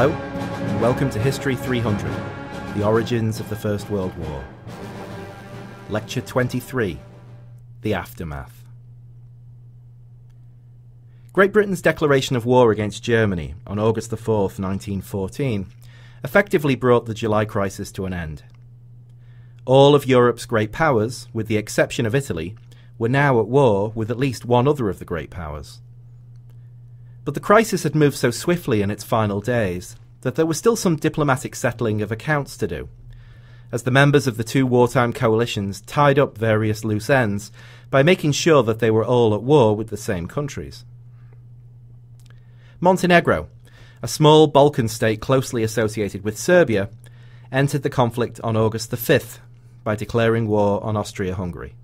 Hello, and welcome to History 300, the origins of the First World War. Lecture 23, The Aftermath. Great Britain's declaration of war against Germany on August 4th, 1914, effectively brought the July crisis to an end. All of Europe's great powers, with the exception of Italy, were now at war with at least one other of the great powers. But the crisis had moved so swiftly in its final days that there was still some diplomatic settling of accounts to do, as the members of the two wartime coalitions tied up various loose ends by making sure that they were all at war with the same countries. Montenegro, a small Balkan state closely associated with Serbia, entered the conflict on August the 5th by declaring war on Austria-Hungary.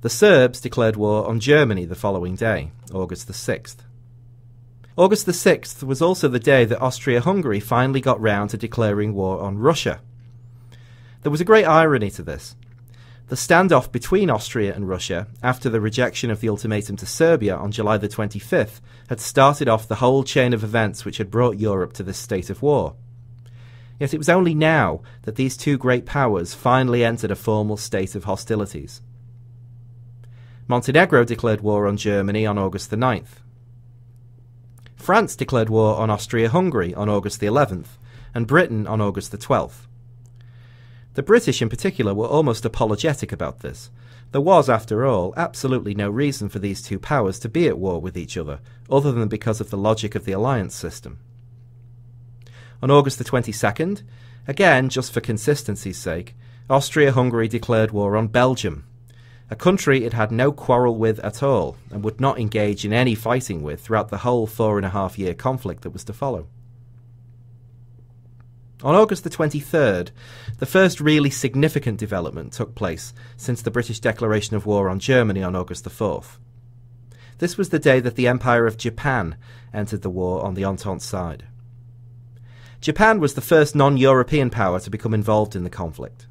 The Serbs declared war on Germany the following day, August the 6th. August the 6th was also the day that Austria-Hungary finally got round to declaring war on Russia. There was a great irony to this. The standoff between Austria and Russia after the rejection of the ultimatum to Serbia on July the 25th had started off the whole chain of events which had brought Europe to this state of war. Yet it was only now that these two great powers finally entered a formal state of hostilities. Montenegro declared war on Germany on August the 9th. France declared war on Austria-Hungary on August the 11th, and Britain on August the 12th. The British in particular were almost apologetic about this. There was, after all, absolutely no reason for these two powers to be at war with each other than because of the logic of the alliance system. On August the 22nd, again just for consistency's sake, Austria-Hungary declared war on Belgium, a country it had no quarrel with at all and would not engage in any fighting with throughout the whole 4.5-year conflict that was to follow. On August the 23rd, the first really significant development took place since the British declaration of war on Germany on August the 4th. This was the day that the Empire of Japan entered the war on the Entente side. Japan was the first non-European power to become involved in the conflict.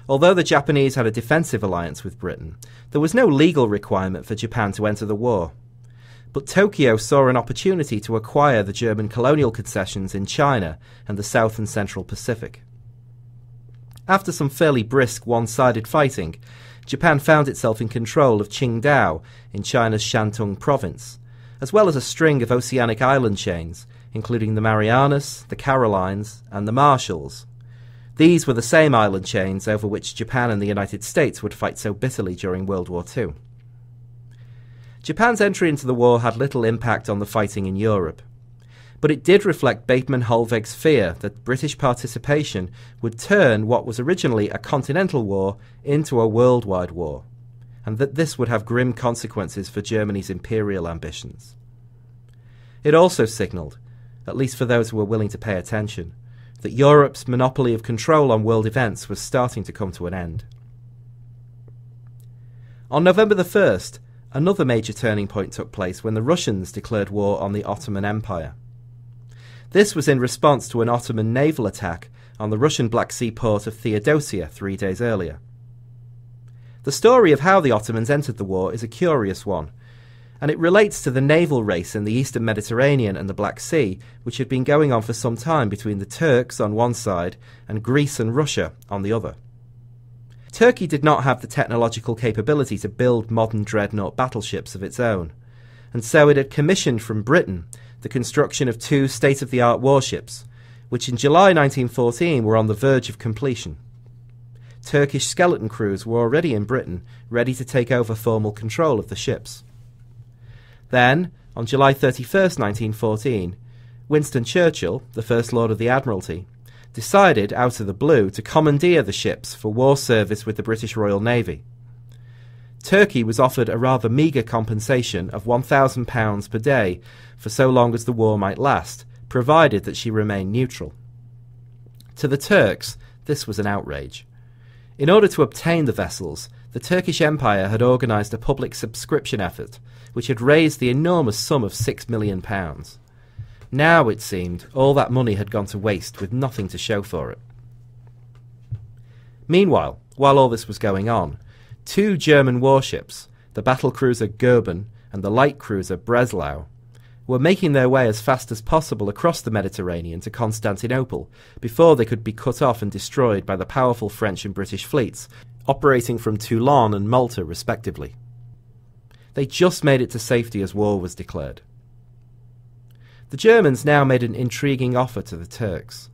Although the Japanese had a defensive alliance with Britain, there was no legal requirement for Japan to enter the war. But Tokyo saw an opportunity to acquire the German colonial concessions in China and the South and Central Pacific. After some fairly brisk one-sided fighting, Japan found itself in control of Qingdao in China's Shantung province, as well as a string of oceanic island chains, including the Marianas, the Carolines, and the Marshalls. These were the same island chains over which Japan and the United States would fight so bitterly during World War II. Japan's entry into the war had little impact on the fighting in Europe, but it did reflect Bateman-Holveg's fear that British participation would turn what was originally a continental war into a worldwide war, and that this would have grim consequences for Germany's imperial ambitions. It also signalled, at least for those who were willing to pay attention, that Europe's monopoly of control on world events was starting to come to an end. On November the 1st, another major turning point took place when the Russians declared war on the Ottoman Empire. This was in response to an Ottoman naval attack on the Russian Black Sea port of Theodosia 3 days earlier. The story of how the Ottomans entered the war is a curious one, and it relates to the naval race in the eastern Mediterranean and the Black Sea, which had been going on for some time between the Turks on one side and Greece and Russia on the other. Turkey did not have the technological capability to build modern dreadnought battleships of its own, and so it had commissioned from Britain the construction of 2 state-of-the-art warships, which in July 1914 were on the verge of completion. Turkish skeleton crews were already in Britain, ready to take over formal control of the ships. Then, on July 31st, 1914, Winston Churchill, the First Lord of the Admiralty, decided, out of the blue, to commandeer the ships for war service with the British Royal Navy. Turkey was offered a rather meagre compensation of £1,000 per day for so long as the war might last, provided that she remained neutral. To the Turks, this was an outrage. In order to obtain the vessels, the Turkish Empire had organised a public subscription effort, which had raised the enormous sum of £6 million. Now, it seemed, all that money had gone to waste with nothing to show for it. Meanwhile, while all this was going on, 2 German warships, the battlecruiser Goeben and the light cruiser Breslau, were making their way as fast as possible across the Mediterranean to Constantinople before they could be cut off and destroyed by the powerful French and British fleets operating from Toulon and Malta respectively. They just made it to safety as war was declared. The Germans now made an intriguing offer to the Turks.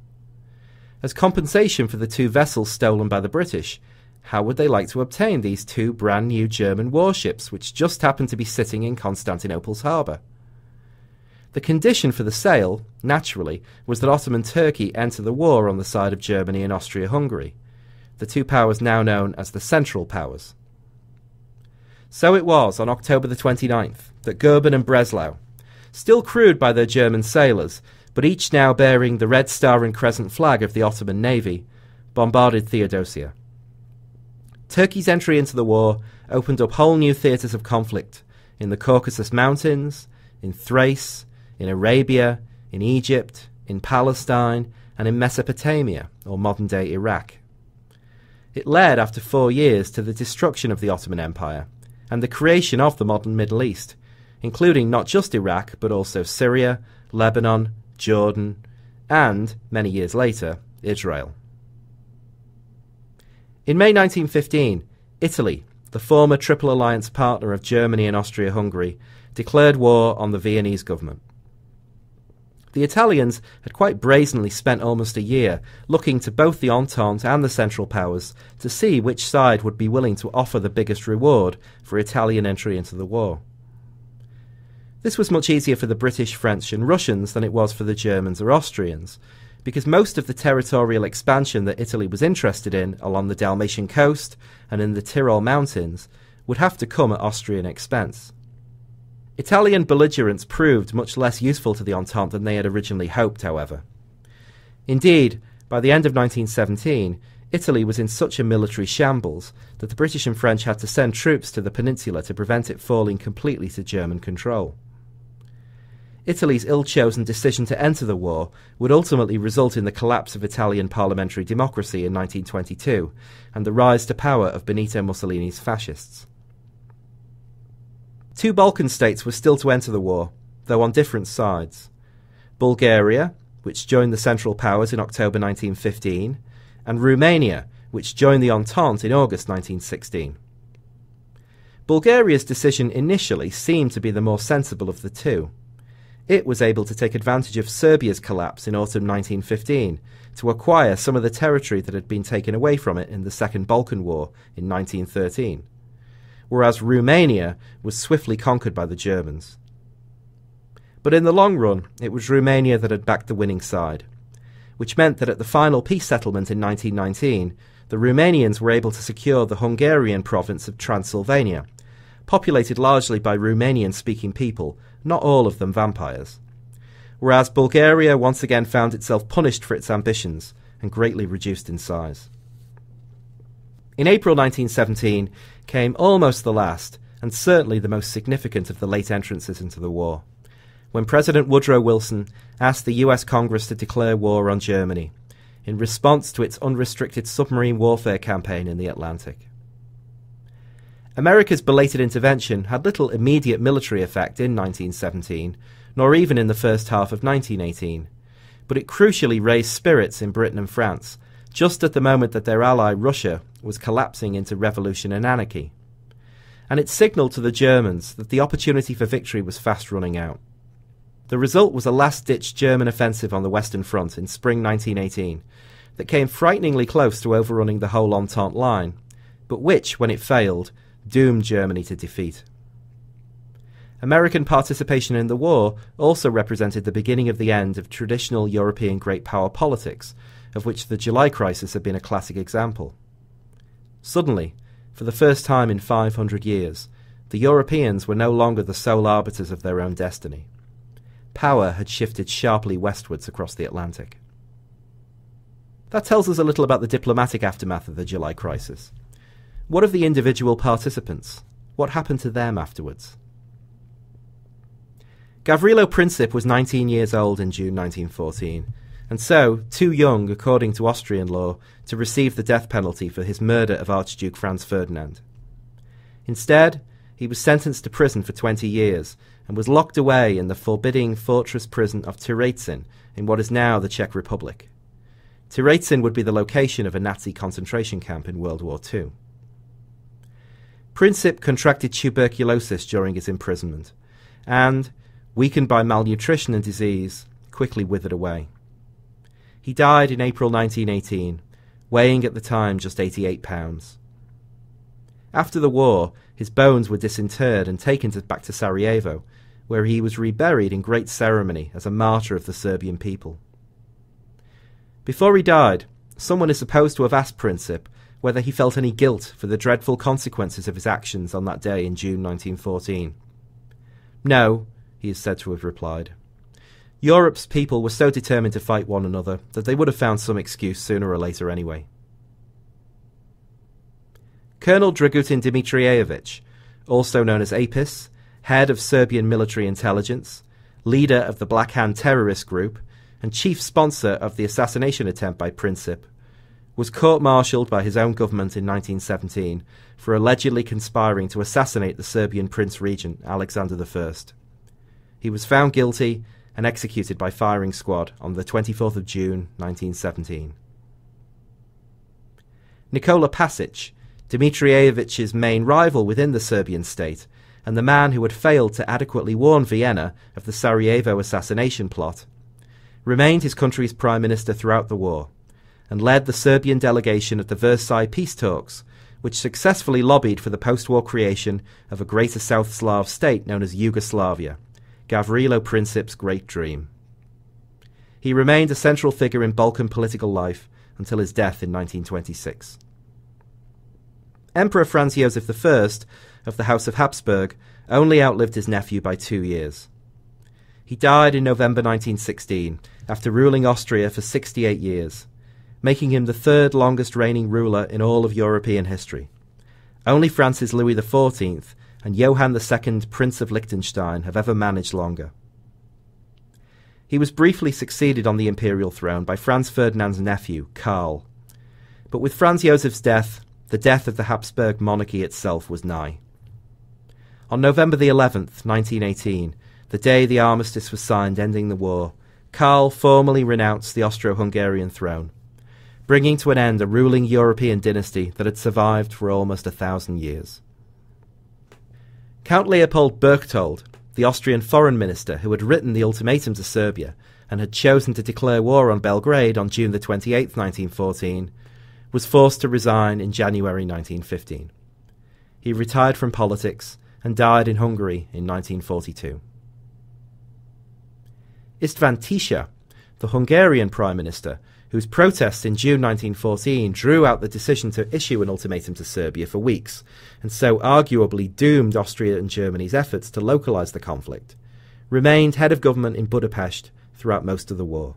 As compensation for the 2 vessels stolen by the British, how would they like to obtain these 2 brand new German warships which just happened to be sitting in Constantinople's harbour? The condition for the sale, naturally, was that Ottoman Turkey enter the war on the side of Germany and Austria-Hungary, the 2 powers now known as the Central Powers. So it was on October the 29th that Goeben and Breslau, still crewed by their German sailors, but each now bearing the Red Star and Crescent flag of the Ottoman Navy, bombarded Theodosia. Turkey's entry into the war opened up whole new theatres of conflict in the Caucasus Mountains, in Thrace, in Arabia, in Egypt, in Palestine, and in Mesopotamia, or modern-day Iraq. It led, after 4 years, to the destruction of the Ottoman Empire and the creation of the modern Middle East, including not just Iraq, but also Syria, Lebanon, Jordan, and, many years later, Israel. In May 1915, Italy, the former Triple Alliance partner of Germany and Austria-Hungary, declared war on the Viennese government. The Italians had quite brazenly spent almost a year looking to both the Entente and the Central Powers to see which side would be willing to offer the biggest reward for Italian entry into the war. This was much easier for the British, French and Russians than it was for the Germans or Austrians, because most of the territorial expansion that Italy was interested in along the Dalmatian coast and in the Tyrol Mountains would have to come at Austrian expense. Italian belligerents proved much less useful to the Entente than they had originally hoped, however. Indeed, by the end of 1917, Italy was in such a military shambles that the British and French had to send troops to the peninsula to prevent it falling completely to German control. Italy's ill-chosen decision to enter the war would ultimately result in the collapse of Italian parliamentary democracy in 1922 and the rise to power of Benito Mussolini's fascists. 2 Balkan states were still to enter the war, though on different sides. Bulgaria, which joined the Central Powers in October 1915, and Romania, which joined the Entente in August 1916. Bulgaria's decision initially seemed to be the more sensible of the 2. It was able to take advantage of Serbia's collapse in autumn 1915 to acquire some of the territory that had been taken away from it in the Second Balkan War in 1913. Whereas Romania was swiftly conquered by the Germans. But in the long run, it was Romania that had backed the winning side, which meant that at the final peace settlement in 1919, the Romanians were able to secure the Hungarian province of Transylvania, populated largely by Romanian-speaking people, not all of them vampires. Whereas Bulgaria once again found itself punished for its ambitions and greatly reduced in size. In April 1917 came almost the last, and certainly the most significant of the late entrances into the war, when President Woodrow Wilson asked the US Congress to declare war on Germany, in response to its unrestricted submarine warfare campaign in the Atlantic. America's belated intervention had little immediate military effect in 1917, nor even in the first half of 1918, but it crucially raised spirits in Britain and France, just at the moment that their ally Russia was collapsing into revolution and anarchy. And it signalled to the Germans that the opportunity for victory was fast running out. The result was a last-ditch German offensive on the Western Front in spring 1918 that came frighteningly close to overrunning the whole Entente line, but which, when it failed, doomed Germany to defeat. American participation in the war also represented the beginning of the end of traditional European great power politics, of which the July crisis had been a classic example. Suddenly, for the first time in 500 years, the Europeans were no longer the sole arbiters of their own destiny. Power had shifted sharply westwards across the Atlantic. That tells us a little about the diplomatic aftermath of the July crisis. What of the individual participants? What happened to them afterwards? Gavrilo Princip was 19 years old in June 1914, and so too young, according to Austrian law, to receive the death penalty for his murder of Archduke Franz Ferdinand. Instead, he was sentenced to prison for 20 years and was locked away in the forbidding fortress prison of Terezin in what is now the Czech Republic. Terezin would be the location of a Nazi concentration camp in World War II. Princip contracted tuberculosis during his imprisonment and, weakened by malnutrition and disease, quickly withered away. He died in April 1918, weighing at the time just 88 pounds. After the war, his bones were disinterred and taken back to Sarajevo, where he was reburied in great ceremony as a martyr of the Serbian people. Before he died, someone is supposed to have asked Princip whether he felt any guilt for the dreadful consequences of his actions on that day in June 1914. No, he is said to have replied. Europe's people were so determined to fight one another that they would have found some excuse sooner or later anyway. Colonel Dragutin Dimitrijević, also known as Apis, head of Serbian military intelligence, leader of the Black Hand terrorist group, and chief sponsor of the assassination attempt by Princip, was court-martialed by his own government in 1917 for allegedly conspiring to assassinate the Serbian Prince Regent Alexander I. He was found guilty and executed by firing squad on the 24th of June 1917. Nikola Pasic, Dimitrijević's main rival within the Serbian state, and the man who had failed to adequately warn Vienna of the Sarajevo assassination plot, remained his country's prime minister throughout the war, and led the Serbian delegation at the Versailles peace talks, which successfully lobbied for the post-war creation of a greater South Slav state known as Yugoslavia, Gavrilo Princip's great dream. He remained a central figure in Balkan political life until his death in 1926. Emperor Franz Joseph I of the House of Habsburg only outlived his nephew by 2 years. He died in November 1916 after ruling Austria for 68 years, making him the third longest reigning ruler in all of European history. Only Francis Louis XIV and Johann II, Prince of Liechtenstein, have ever managed longer. He was briefly succeeded on the imperial throne by Franz Ferdinand's nephew, Karl. But with Franz Josef's death, the death of the Habsburg monarchy itself was nigh. On November the 11th, 1918, the day the armistice was signed ending the war, Karl formally renounced the Austro-Hungarian throne, bringing to an end a ruling European dynasty that had survived for almost 1,000 years. Count Leopold Berchtold, the Austrian foreign minister who had written the ultimatum to Serbia and had chosen to declare war on Belgrade on June the 28th, 1914, was forced to resign in January 1915. He retired from politics and died in Hungary in 1942. Istvan Tisza, the Hungarian Prime Minister, whose protests in June 1914 drew out the decision to issue an ultimatum to Serbia for weeks, and so arguably doomed Austria and Germany's efforts to localise the conflict, remained head of government in Budapest throughout most of the war.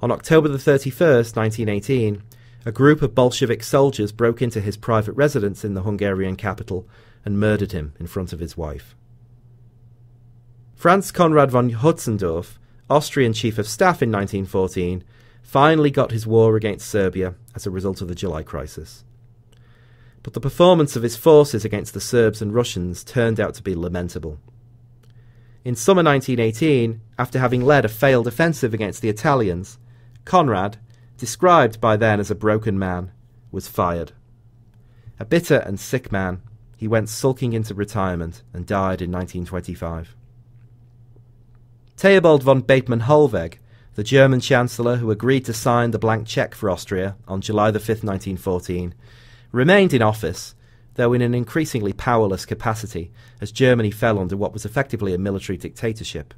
On October the 31st, 1918, a group of Bolshevik soldiers broke into his private residence in the Hungarian capital and murdered him in front of his wife. Franz Conrad von Hötzendorf, Austrian Chief of Staff in 1914, finally got his war against Serbia as a result of the July crisis. But the performance of his forces against the Serbs and Russians turned out to be lamentable. In summer 1918, after having led a failed offensive against the Italians, Conrad, described by then as a broken man, was fired. A bitter and sick man, he went sulking into retirement and died in 1925. Theobald von Bethmann-Hollweg, the German Chancellor who agreed to sign the blank cheque for Austria on July 5, 1914, remained in office, though in an increasingly powerless capacity as Germany fell under what was effectively a military dictatorship,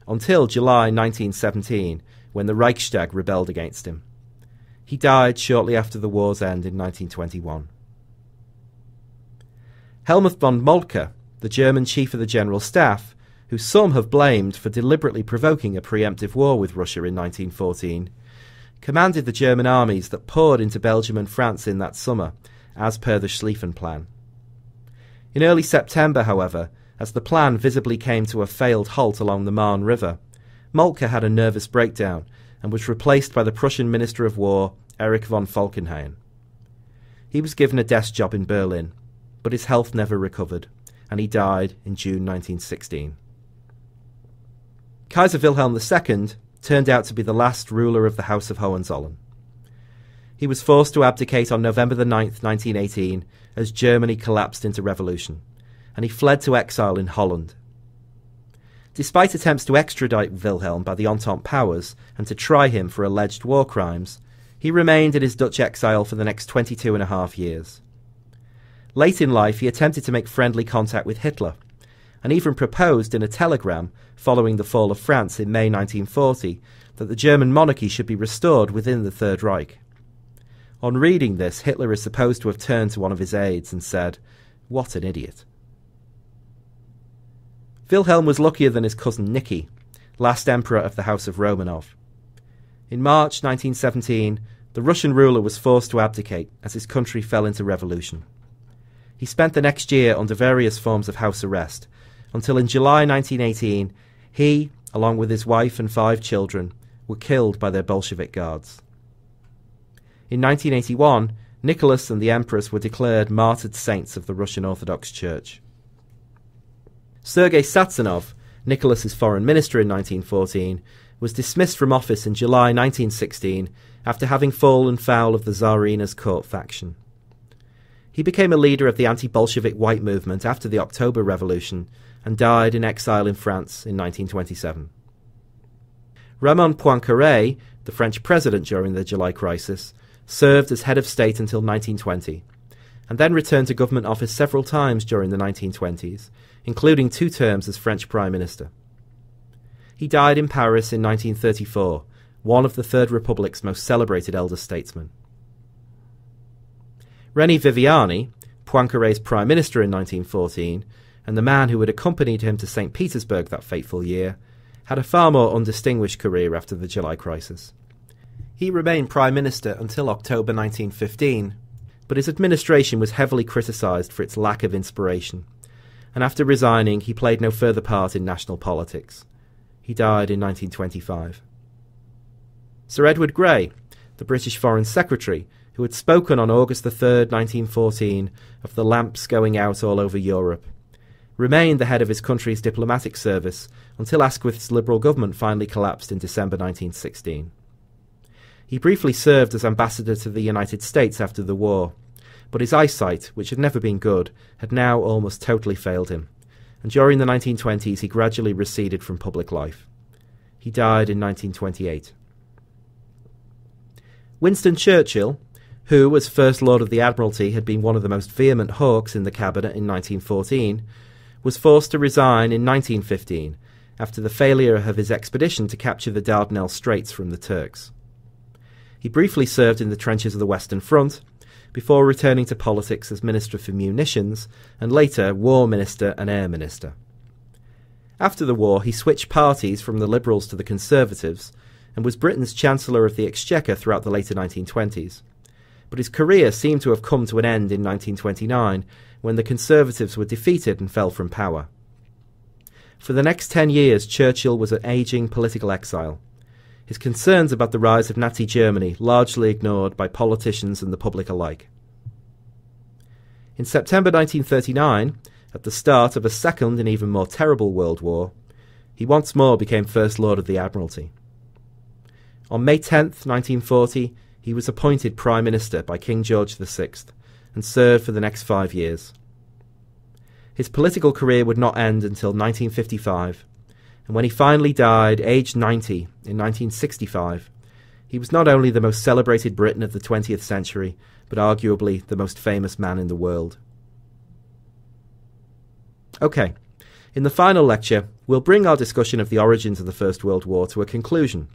until July 1917, when the Reichstag rebelled against him. He died shortly after the war's end in 1921. Helmuth von Moltke, the German Chief of the General Staff, who some have blamed for deliberately provoking a preemptive war with Russia in 1914, commanded the German armies that poured into Belgium and France in that summer, as per the Schlieffen Plan. In early September, however, as the plan visibly came to a failed halt along the Marne River, Moltke had a nervous breakdown and was replaced by the Prussian Minister of War, Erich von Falkenhayn. He was given a desk job in Berlin, but his health never recovered, and he died in June 1916. Kaiser Wilhelm II turned out to be the last ruler of the House of Hohenzollern. He was forced to abdicate on November 9th, 1918, as Germany collapsed into revolution, and he fled to exile in Holland. Despite attempts to extradite Wilhelm by the Entente powers and to try him for alleged war crimes, he remained in his Dutch exile for the next 22.5 years. Late in life, he attempted to make friendly contact with Hitler, and even proposed in a telegram following the fall of France in May 1940 that the German monarchy should be restored within the Third Reich. On reading this, Hitler is supposed to have turned to one of his aides and said, "What an idiot." Wilhelm was luckier than his cousin Nicky, last emperor of the House of Romanov. In March 1917, the Russian ruler was forced to abdicate as his country fell into revolution. He spent the next year under various forms of house arrest, until in July 1918, he, along with his wife and 5 children, were killed by their Bolshevik guards. In 1981, Nicholas and the Empress were declared martyred saints of the Russian Orthodox Church. Sergei Satsanov, Nicholas's foreign minister in 1914, was dismissed from office in July 1916 after having fallen foul of the Tsarina's court faction. He became a leader of the anti-Bolshevik white movement after the October Revolution and died in exile in France in 1927. Raymond Poincaré, the French president during the July crisis, served as head of state until 1920, and then returned to government office several times during the 1920s, including 2 terms as French Prime Minister. He died in Paris in 1934, one of the Third Republic's most celebrated elder statesmen. René Viviani, Poincaré's Prime Minister in 1914, and the man who had accompanied him to St. Petersburg that fateful year, had a far more undistinguished career after the July crisis. He remained Prime Minister until October 1915, but his administration was heavily criticised for its lack of inspiration, and after resigning he played no further part in national politics. He died in 1925. Sir Edward Grey, the British Foreign Secretary, who had spoken on August 3rd, 1914, of the lamps going out all over Europe, remained the head of his country's diplomatic service until Asquith's Liberal government finally collapsed in December 1916. He briefly served as ambassador to the United States after the war, but his eyesight, which had never been good, had now almost totally failed him, and during the 1920s he gradually receded from public life. He died in 1928. Winston Churchill, who, as First Lord of the Admiralty, had been one of the most vehement hawks in the cabinet in 1914, was forced to resign in 1915 after the failure of his expedition to capture the Dardanelles Straits from the Turks. He briefly served in the trenches of the Western Front, before returning to politics as Minister for Munitions and later War Minister and Air Minister. After the war, he switched parties from the Liberals to the Conservatives and was Britain's Chancellor of the Exchequer throughout the later 1920s. But his career seemed to have come to an end in 1929 when the Conservatives were defeated and fell from power. For the next 10 years, Churchill was an ageing political exile, his concerns about the rise of Nazi Germany largely ignored by politicians and the public alike. In September 1939, at the start of a second and even more terrible World War, he once more became First Lord of the Admiralty. On May 10, 1940, he was appointed Prime Minister by King George VI and served for the next 5 years. His political career would not end until 1955, and when he finally died, aged 90, in 1965, he was not only the most celebrated Briton of the 20th century, but arguably the most famous man in the world. Okay, in the final lecture, we'll bring our discussion of the origins of the First World War to a conclusion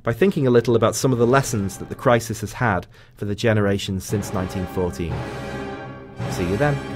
by thinking a little about some of the lessons that the crisis has had for the generations since 1914. See you then.